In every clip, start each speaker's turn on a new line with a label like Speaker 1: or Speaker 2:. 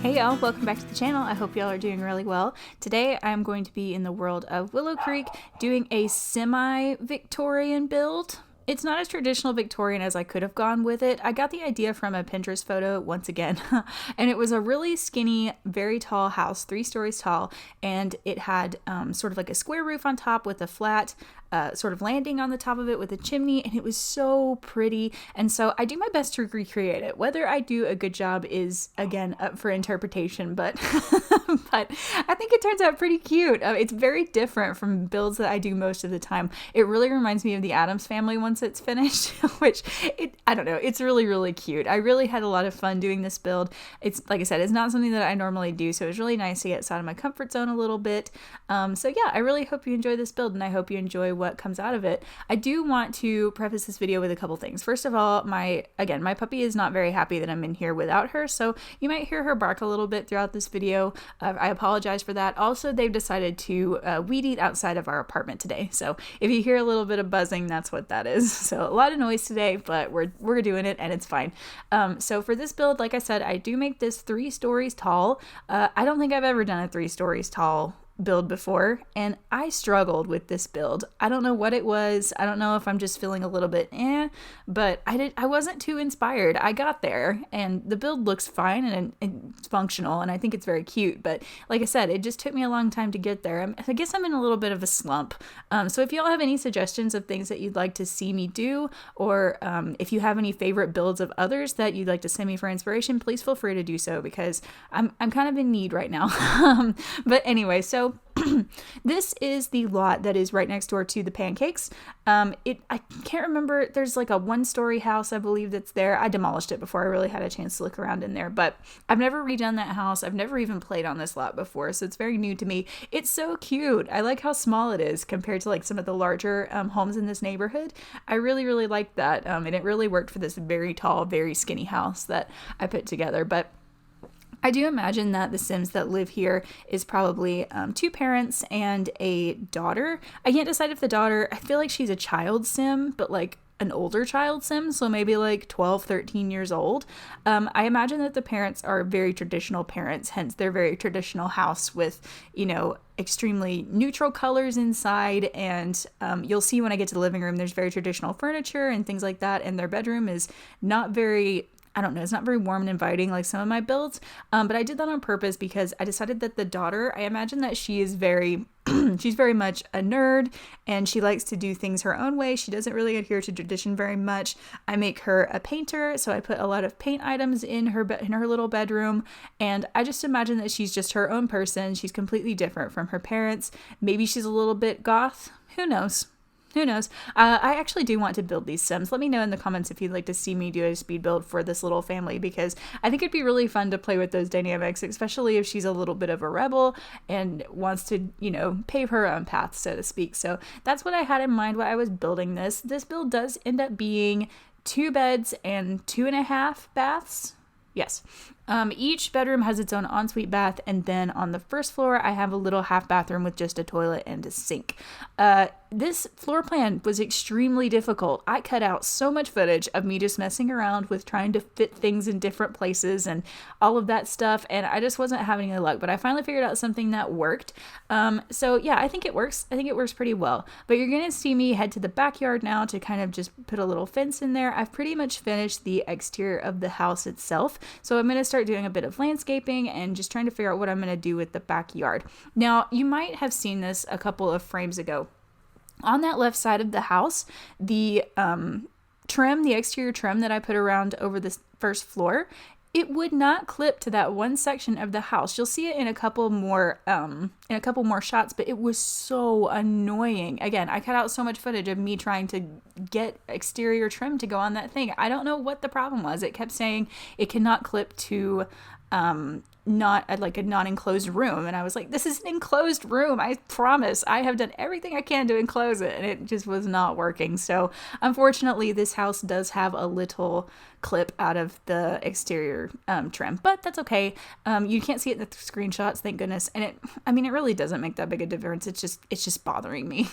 Speaker 1: Hey y'all, welcome back to the channel. I hope y'all are doing really well. Today I'm going to be in the world of Willow Creek doing a semi-Victorian build. It's not as traditional Victorian as I could have gone with it. I got the idea from a Pinterest photo once again, and it was a really skinny, very tall house, 3 stories tall, and it had sort of like a square roof on top with a flat sort of landing on the top of it with a chimney, and it was so pretty. And so I do my best to recreate it. Whether I do a good job is, again, up for interpretation, but but I think it turns out pretty cute. It's very different from builds that I do most of the time. It really reminds me of the Addams Family once it's finished, which I don't know, it's really, really cute. I really had a lot of fun doing this build. It's, like I said, it's not something that I normally do, so it was really nice to get outside of my comfort zone a little bit. So yeah, I really hope you enjoy this build, and I hope you enjoy what comes out of it. I do want to preface this video with a couple things. First of all, my puppy is not very happy that I'm in here without her, so you might hear her bark a little bit throughout this video. I apologize for that. Also, they've decided to weed eat outside of our apartment today, so if you hear a little bit of buzzing, that's what that is. So a lot of noise today, but we're doing it and it's fine. So for this build, like I said, I do make this 3 stories tall. I don't think I've ever done a 3 stories tall build before, and I struggled with this build. I don't know what it was. I don't know if I'm just feeling a little bit but I wasn't too inspired. I got there and the build looks fine and it's functional, and I think it's very cute, but like I said, it just took me a long time to get there. I guess I'm in a little bit of a slump. So if y'all have any suggestions of things that you'd like to see me do, or if you have any favorite builds of others that you'd like to send me for inspiration, please feel free to do so, because I'm kind of in need right now. But anyway, so this is the lot that is right next door to the Pancakes. I can't remember, there's like a 1-story house, I believe, that's there. I demolished it before I really had a chance to look around in there, but I've never redone that house. I've never even played on this lot before, so it's very new to me. It's so cute. I like how small it is compared to like some of the larger homes in this neighborhood. I really, really like that, and it really worked for this very tall, very skinny house that I put together. But I do imagine that the Sims that live here is probably 2 parents and a daughter. I can't decide if the daughter, I feel like she's a child Sim, but like an older child Sim, so maybe like 12, 13 years old. I imagine that the parents are very traditional parents, hence their very traditional house with, you know, extremely neutral colors inside, and you'll see when I get to the living room, there's very traditional furniture and things like that, and their bedroom is not very, I don't know, it's not very warm and inviting like some of my builds, but I did that on purpose because I decided that the daughter, I imagine that she is very, she's very much a nerd, and she likes to do things her own way. She doesn't really adhere to tradition very much. I make her a painter, so I put a lot of paint items in her little bedroom, and I just imagine that she's just her own person. She's completely different from her parents. Maybe she's a little bit goth. Who knows? Who knows? I actually do want to build these Sims. Let me know in the comments if you'd like to see me do a speed build for this little family, because I think it'd be really fun to play with those dynamics, especially if she's a little bit of a rebel and wants to, you know, pave her own path, so to speak. So that's what I had in mind while I was building this. This build does end up being 2 beds and 2.5 baths. Yes. Each bedroom has its own ensuite bath, and then on the first floor I have a little half bathroom with just a toilet and a sink. This floor plan was extremely difficult. I cut out so much footage of me just messing around with trying to fit things in different places and all of that stuff, and I just wasn't having any luck, but I finally figured out something that worked. So yeah, I think it works. I think it works pretty well. But you're gonna see me head to the backyard now to kind of just put a little fence in there. I've pretty much finished the exterior of the house itself, so I'm gonna start doing a bit of landscaping and just trying to figure out what I'm going to do with the backyard. Now, you might have seen this a couple of frames ago. On that left side of the house, the the exterior trim that I put around over this first floor, it would not clip to that one section of the house. You'll see it in a couple more shots, but it was so annoying. Again, I cut out so much footage of me trying to get exterior trim to go on that thing. I don't know what the problem was. It kept saying it cannot clip to not like a non-enclosed room, and I was like, this is an enclosed room, I promise. I have done everything I can to enclose it, and it just was not working. So unfortunately, this house does have a little clip out of the exterior trim, but that's okay. You can't see it in the screenshots, thank goodness, and it really doesn't make that big a difference. It's just bothering me.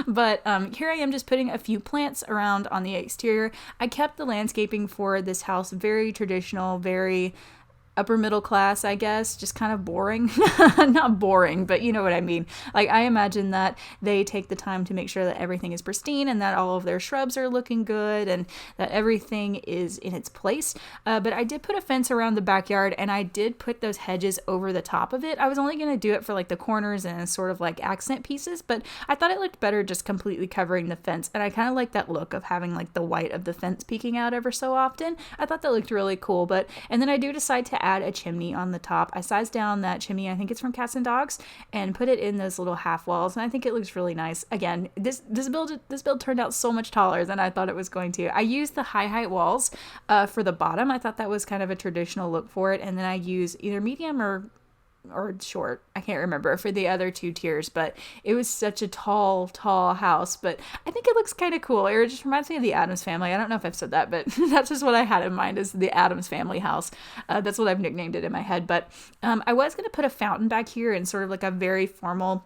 Speaker 1: But here I am just putting a few plants around on the exterior. I kept the landscaping for this house very traditional, very upper middle class, I guess, just kind of boring. Not boring, but you know what I mean. Like, I imagine that they take the time to make sure that everything is pristine and that all of their shrubs are looking good and that everything is in its place. But I did put a fence around the backyard, and I did put those hedges over the top of it. I was only going to do it for like the corners and sort of like accent pieces, but I thought it looked better just completely covering the fence. And I kind of like that look of having like the white of the fence peeking out ever so often. I thought that looked really cool. And then I do decide to add a chimney on the top. I sized down that chimney, I think it's from Cats and Dogs, and put it in those little half walls, and I think it looks really nice. Again, this build turned out so much taller than I thought it was going to. I used the high height walls for the bottom. I thought that was kind of a traditional look for it, and then I use either medium or short, I can't remember, for the other two tiers, but it was such a tall house. But I think it looks kind of cool. It just reminds me of the Addams Family. I don't know if I've said that, but that's just what I had in mind, is the Addams Family house. That's what I've nicknamed it in my head. But I was going to put a fountain back here in sort of like a very formal,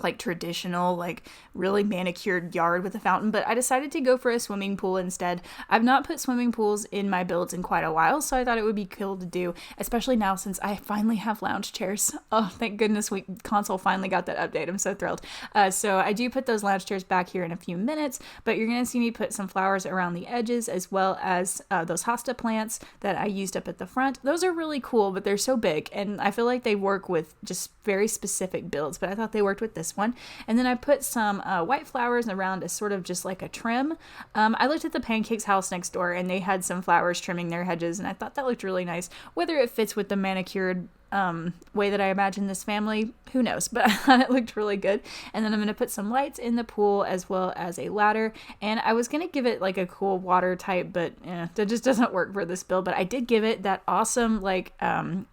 Speaker 1: like traditional, like really manicured yard with a fountain, but I decided to go for a swimming pool instead. I've not put swimming pools in my builds in quite a while, so I thought it would be cool to do, especially now since I finally have lounge chairs. Oh, thank goodness console finally got that update. I'm so thrilled. So I do put those lounge chairs back here in a few minutes, but you're gonna see me put some flowers around the edges, as well as those hosta plants that I used up at the front. Those are really cool, but they're so big, and I feel like they work with just very specific builds, but I thought they worked with this one. And then I put some white flowers around as sort of just like a trim. I looked at the Pancakes house next door, and they had some flowers trimming their hedges, and I thought that looked really nice. Whether it fits with the manicured way that I imagine this family, who knows, but I thought it looked really good. And then I'm going to put some lights in the pool, as well as a ladder, and I was going to give it like a cool water type, but that just doesn't work for this build. But I did give it that awesome like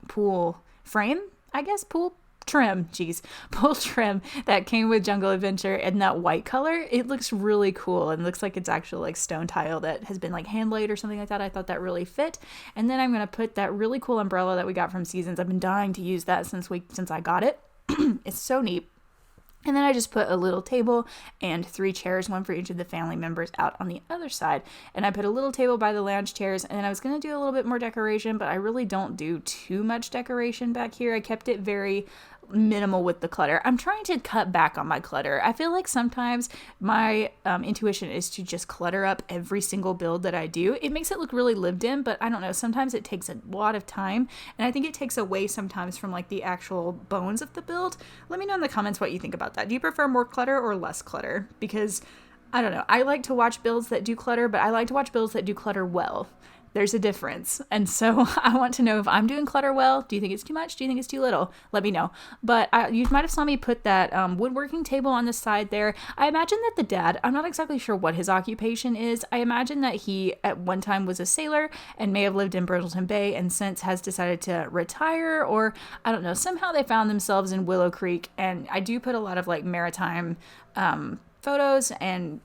Speaker 1: pool frame, I guess, pool trim that came with Jungle Adventure in that white color. It looks really cool and looks like it's actually like stone tile that has been like hand laid or something like that. I thought that really fit. And then I'm going to put that really cool umbrella that we got from Seasons. I've been dying to use that since I got it. It's so neat. And then I just put a little table and 3 chairs, one for each of the family members, out on the other side. And I put a little table by the lounge chairs, and then I was going to do a little bit more decoration, but I really don't do too much decoration back here. I kept it very minimal with the clutter. I'm trying to cut back on my clutter. I feel like sometimes my intuition is to just clutter up every single build that I do. It makes it look really lived in, but I don't know, sometimes it takes a lot of time, and I think it takes away sometimes from like the actual bones of the build. Let me know in the comments what you think about that. Do you prefer more clutter or less clutter? Because I don't know, I like to watch builds that do clutter, but I like to watch builds that do clutter well. There's a difference. And so I want to know if I'm doing clutter well. Do you think it's too much? Do you think it's too little? Let me know. But you might have saw me put that woodworking table on the side there. I imagine that the dad, I'm not exactly sure what his occupation is. I imagine that he at one time was a sailor and may have lived in Brindleton Bay and since has decided to retire, or I don't know, somehow they found themselves in Willow Creek. And I do put a lot of like maritime photos and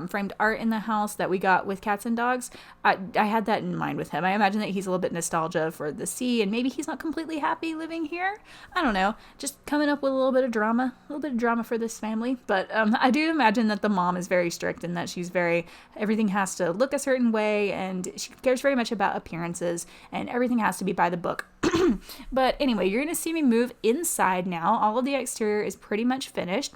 Speaker 1: framed art in the house that we got with Cats and Dogs. I had that in mind with him. I imagine that he's a little bit nostalgia for the sea, and maybe he's not completely happy living here. I don't know. Just coming up with a little bit of drama for this family. But I do imagine that the mom is very strict and that she's everything has to look a certain way, and she cares very much about appearances, and everything has to be by the book. But anyway, you're going to see me move inside now. All of the exterior is pretty much finished.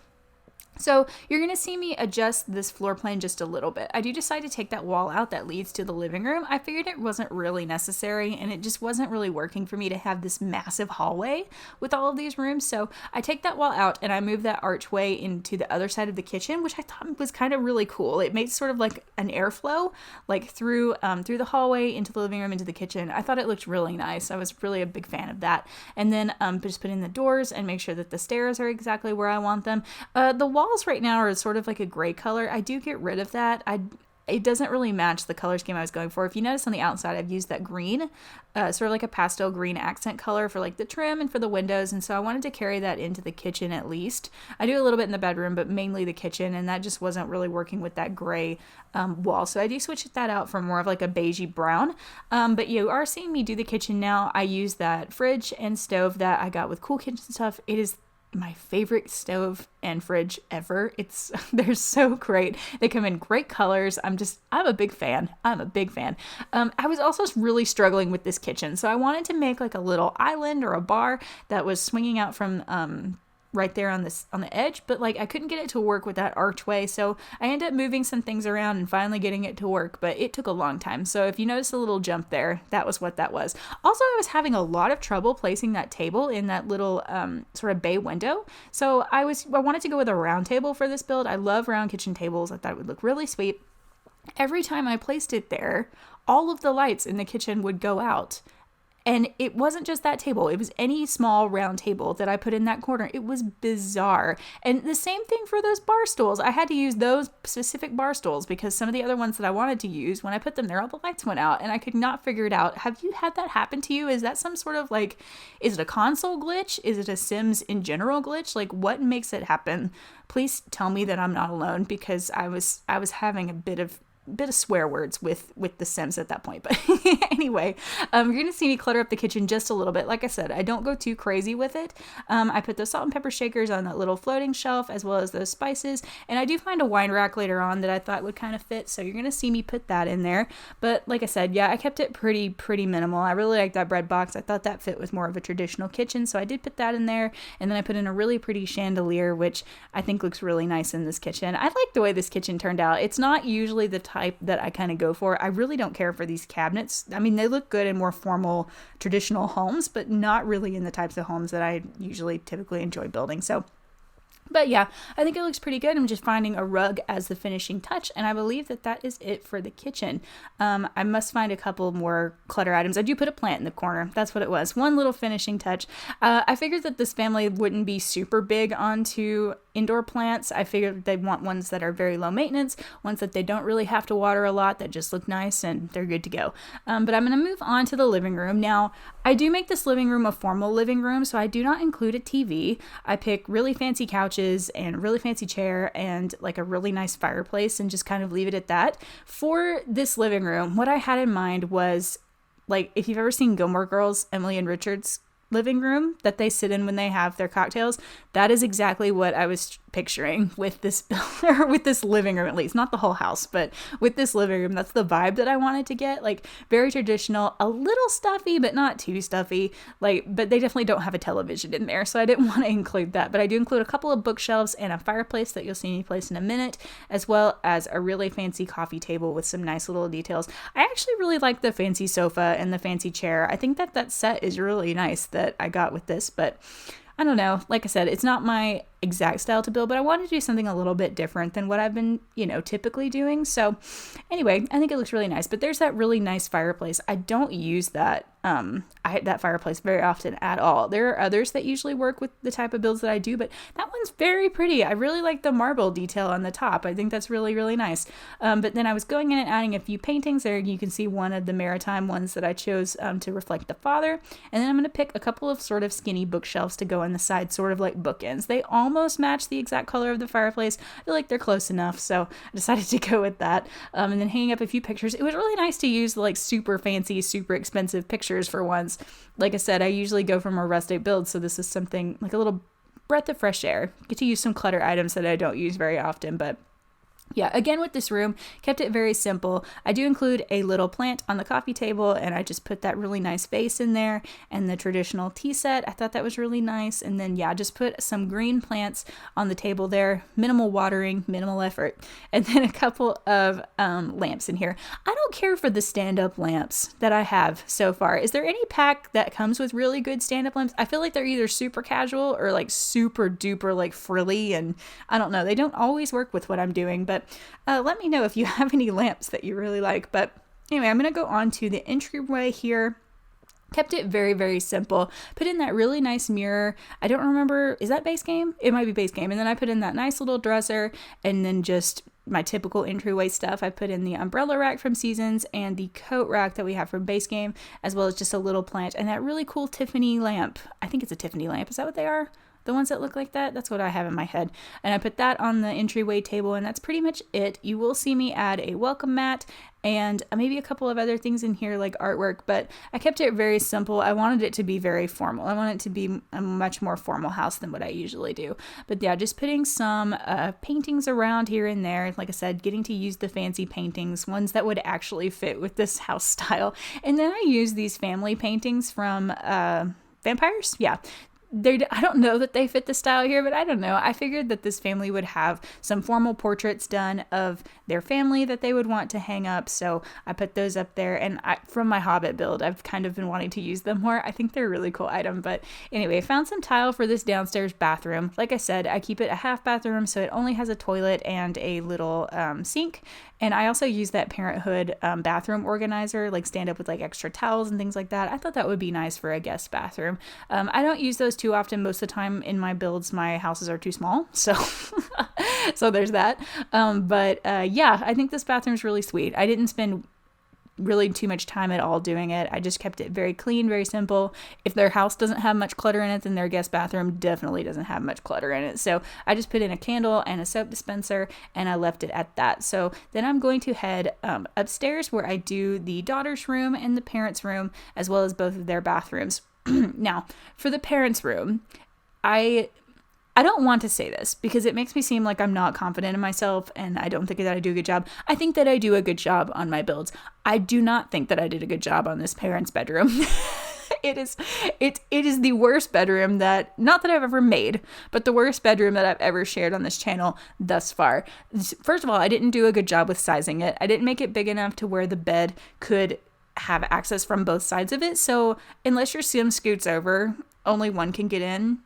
Speaker 1: So you're going to see me adjust this floor plan just a little bit. I do decide to take that wall out that leads to the living room. I figured it wasn't really necessary, and it just wasn't really working for me to have this massive hallway with all of these rooms. So I take that wall out and I move that archway into the other side of the kitchen, which I thought was kind of really cool. It made sort of like an airflow like through the hallway into the living room into the kitchen. I thought it looked really nice. I was really a big fan of that. And then just put in the doors and make sure that the stairs are exactly where I want them. The walls right now are sort of like a gray color. I do get rid of that. It doesn't really match the color scheme I was going for. If you notice on the outside, I've used that green, sort of like a pastel green accent color for like the trim and for the windows. And so I wanted to carry that into the kitchen at least. I do a little bit in the bedroom, but mainly the kitchen. And that just wasn't really working with that gray wall. So I do switch that out for more of like a beigey brown. But you are seeing me do the kitchen now. I use that fridge and stove that I got with Cool Kitchen Stuff. It is my favorite stove and fridge ever. They're so great. They come in great colors. I'm a big fan. I was also really struggling with this kitchen. So I wanted to make like a little island or a bar that was swinging out from, right there on the edge, but like I couldn't get it to work with that archway, so I ended up moving some things around and finally getting it to work, but it took a long time. So if you notice a little jump there, that was what that was. Also, I was having a lot of trouble placing that table in that little sort of bay window, so I wanted to go with a round table for this build. I love round kitchen tables. I thought it would look really sweet. Every time I placed it there, all of the lights in the kitchen would go out. And it wasn't just that table. It was any small round table that I put in that corner. It was bizarre. And the same thing for those bar stools. I had to use those specific bar stools because some of the other ones that I wanted to use, when I put them there, all the lights went out and I could not figure it out. Have you had that happen to you? Is that some sort of like, is it a console glitch? Is it a Sims in general glitch? Like, what makes it happen? Please tell me that I'm not alone, because I was having a bit of swear words with the Sims at that point. But anyway, you're gonna see me clutter up the kitchen just a little bit. Like I said, I don't go too crazy with it. I put those salt and pepper shakers on that little floating shelf, as well as those spices, and I do find a wine rack later on that I thought would kind of fit, so you're gonna see me put that in there. But like I said, yeah, I kept it pretty minimal. I really like that bread box. I thought that fit with more of a traditional kitchen, so I did put that in there. And then I put in a really pretty chandelier, which I think looks really nice in this kitchen. I like the way this kitchen turned out. It's not usually the type that I kind of go for. I really don't care for these cabinets. I mean, they look good in more formal, traditional homes, but not really in the types of homes that I typically enjoy building. So, but yeah, I think it looks pretty good. I'm just finding a rug as the finishing touch, and I believe that is it for the kitchen. I must find a couple more clutter items. I do put a plant in the corner. That's what it was. One little finishing touch. I figured that this family wouldn't be super big onto indoor plants. I figured they'd want ones that are very low maintenance, ones that they don't really have to water a lot, that just look nice and they're good to go. But I'm going to move on to the living room. Now, I do make this living room a formal living room, so I do not include a TV. I pick really fancy couches and a really fancy chair and like a really nice fireplace and just kind of leave it at that. For this living room, what I had in mind was, like, if you've ever seen Gilmore Girls, Emily and Richard's living room that they sit in when they have their cocktails, that is exactly what I was picturing with this or with this living room, at least not the whole house, but with this living room. That's the vibe that I wanted to get, like very traditional, a little stuffy but not too stuffy, like, but they definitely don't have a television in there, so I didn't want to include that. But I do include a couple of bookshelves and a fireplace that you'll see me place in a minute, as well as a really fancy coffee table with some nice little details. I actually really like the fancy sofa and the fancy chair. I think that set is really nice that I got with this, but I don't know. Like I said, it's not my exact style to build, but I wanted to do something a little bit different than what I've been, typically doing. So anyway, I think it looks really nice, but there's that really nice fireplace. I don't use that fireplace very often at all. There are others that usually work with the type of builds that I do, but that one's very pretty. I really like the marble detail on the top. I think that's really, really nice. But then I was going in and adding a few paintings there. You can see one of the maritime ones that I chose to reflect the father. And then I'm going to pick a couple of sort of skinny bookshelves to go on the side, sort of like bookends. They almost match the exact color of the fireplace. I feel like they're close enough, so I decided to go with that. And then hanging up a few pictures. It was really nice to use like super fancy, super expensive pictures for once. Like I said, I usually go for more rustic builds, so this is something like a little breath of fresh air. Get to use some clutter items that I don't use very often, but yeah, again with this room, kept it very simple. I do include a little plant on the coffee table, and I just put that really nice vase in there and the traditional tea set. I thought that was really nice. And then, yeah, just put some green plants on the table there. Minimal watering, minimal effort. And then a couple of lamps in here. I don't care for the stand-up lamps that I have so far. Is there any pack that comes with really good stand-up lamps? I feel like they're either super casual or like super duper like frilly, and I don't know. They don't always work with what I'm doing, but let me know if you have any lamps that you really like. But anyway, I'm going to go on to the entryway here. Kept it very, very simple. Put in that really nice mirror. I don't remember, is that base game? It might be base game. And then I put in that nice little dresser, and then just my typical entryway stuff. I put in the umbrella rack from Seasons and the coat rack that we have from base game, as well as just a little plant and that really cool Tiffany lamp. I think it's a Tiffany lamp. Is that what they are? The ones that look like that, that's what I have in my head. And I put that on the entryway table, and that's pretty much it. You will see me add a welcome mat and maybe a couple of other things in here like artwork, but I kept it very simple. I wanted it to be very formal. I want it to be a much more formal house than what I usually do. But yeah, just putting some paintings around here and there. Like I said, getting to use the fancy paintings, ones that would actually fit with this house style. And then I use these family paintings from vampires. Yeah. I don't know that they fit the style here, but I don't know. I figured that this family would have some formal portraits done of their family that they would want to hang up. So I put those up there. And from my Hobbit build, I've kind of been wanting to use them more. I think they're a really cool item. But anyway, I found some tile for this downstairs bathroom. Like I said, I keep it a half bathroom, so it only has a toilet and a little sink. And I also use that Parenthood bathroom organizer, like stand up with like extra towels and things like that. I thought that would be nice for a guest bathroom. I don't use those too often. Most of the time in my builds, my houses are too small. So, so there's that. Yeah, I think this bathroom's really sweet. I didn't spend really too much time at all doing it. I just kept it very clean, very simple. If their house doesn't have much clutter in it, then their guest bathroom definitely doesn't have much clutter in it. So I just put in a candle and a soap dispenser, and I left it at that. So then I'm going to head upstairs where I do the daughter's room and the parents' room, as well as both of their bathrooms. Now, for the parents' room, I don't want to say this because it makes me seem like I'm not confident in myself and I don't think that I do a good job. I think that I do a good job on my builds. I do not think that I did a good job on this parents' bedroom. It is the worst bedroom not that I've ever made, but the worst bedroom that I've ever shared on this channel thus far. First of all, I didn't do a good job with sizing it. I didn't make it big enough to where the bed could have access from both sides of it. So unless your sim scoots over, only one can get in.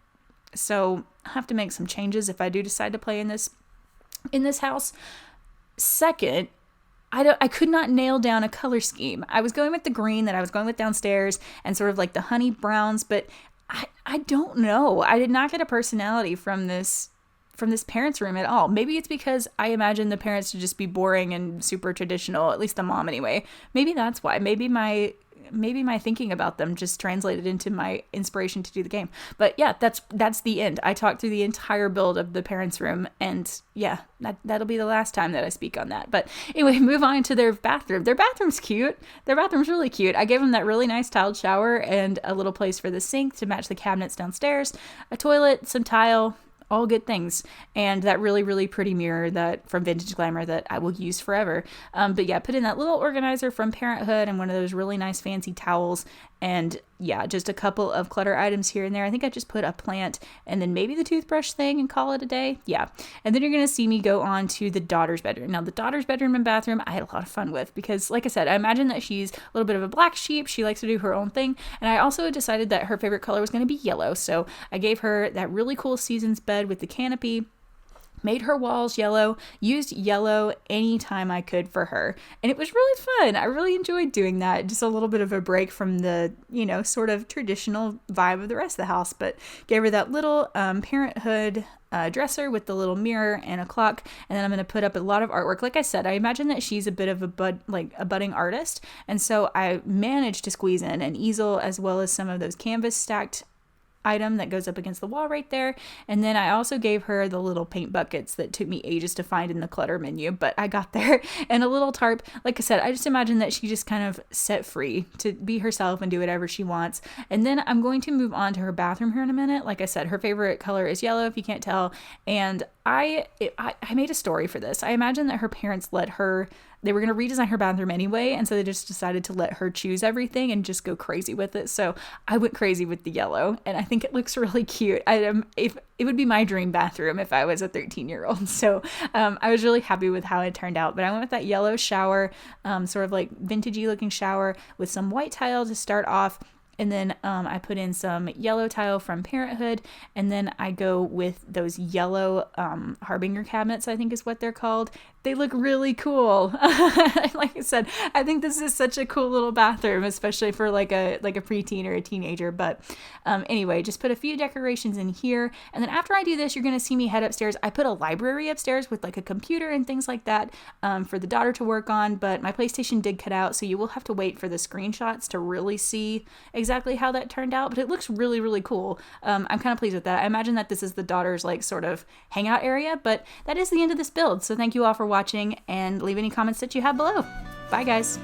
Speaker 1: So I have to make some changes if I do decide to play in this house. Second, I could not nail down a color scheme. I was going with the green that I was going with downstairs and sort of like the honey browns, but I don't know. I did not get a personality from this parents' room at all. Maybe it's because I imagine the parents to just be boring and super traditional, at least the mom anyway. Maybe that's why. Maybe my thinking about them just translated into my inspiration to do the game. But yeah, that's the end. I talked through the entire build of the parents' room, and yeah, that'll be the last time that I speak on that. But anyway, move on to their bathroom. Their bathroom's cute. Their bathroom's really cute. I gave them that really nice tiled shower and a little place for the sink to match the cabinets downstairs, a toilet, some tile, all good things, and that really, really pretty mirror that from Vintage Glamour that I will use forever. But yeah, put in that little organizer from Parenthood and one of those really nice fancy towels, and yeah, just a couple of clutter items here and there. I think I just put a plant and then maybe the toothbrush thing and call it a day. Yeah. And then you're going to see me go on to the daughter's bedroom. Now, the daughter's bedroom and bathroom, I had a lot of fun with because, like I said, I imagine that she's a little bit of a black sheep. She likes to do her own thing. And I also decided that her favorite color was going to be yellow. So I gave her that really cool Seasons bed with the canopy, made her walls yellow, used yellow anytime I could for her. And it was really fun. I really enjoyed doing that. Just a little bit of a break from the, sort of traditional vibe of the rest of the house, but gave her that little Parenthood dresser with the little mirror and a clock. And then I'm going to put up a lot of artwork. Like I said, I imagine that she's a bit of a budding artist. And so I managed to squeeze in an easel as well as some of those canvas stacked item that goes up against the wall right there. And then I also gave her the little paint buckets that took me ages to find in the clutter menu, but I got there, and a little tarp. Like I said, I just imagine that she just kind of set free to be herself and do whatever she wants. And then I'm going to move on to her bathroom here in a minute. Like I said, her favorite color is yellow, if you can't tell. And I made a story for this. I imagine that her parents they were going to redesign her bathroom anyway, and so they just decided to let her choose everything and just go crazy with it. So I went crazy with the yellow, and I think it looks really cute. If it would be my dream bathroom if I was a 13-year-old. So I was really happy with how it turned out. But I went with that yellow shower, sort of like vintagey looking shower with some white tile to start off. And then I put in some yellow tile from Parenthood, and then I go with those yellow Harbinger cabinets, I think is what they're called. They look really cool. Like I said, I think this is such a cool little bathroom, especially for like a preteen or a teenager. But anyway, just put a few decorations in here. And then after I do this, you're going to see me head upstairs. I put a library upstairs with like a computer and things like that for the daughter to work on. But my PlayStation did cut out, so you will have to wait for the screenshots to really see exactly exactly how that turned out, but it looks really, really cool. I'm kind of pleased with that. I imagine that this is the daughter's like sort of hangout area, but that is the end of this build. So thank you all for watching, and leave any comments that you have below. Bye guys.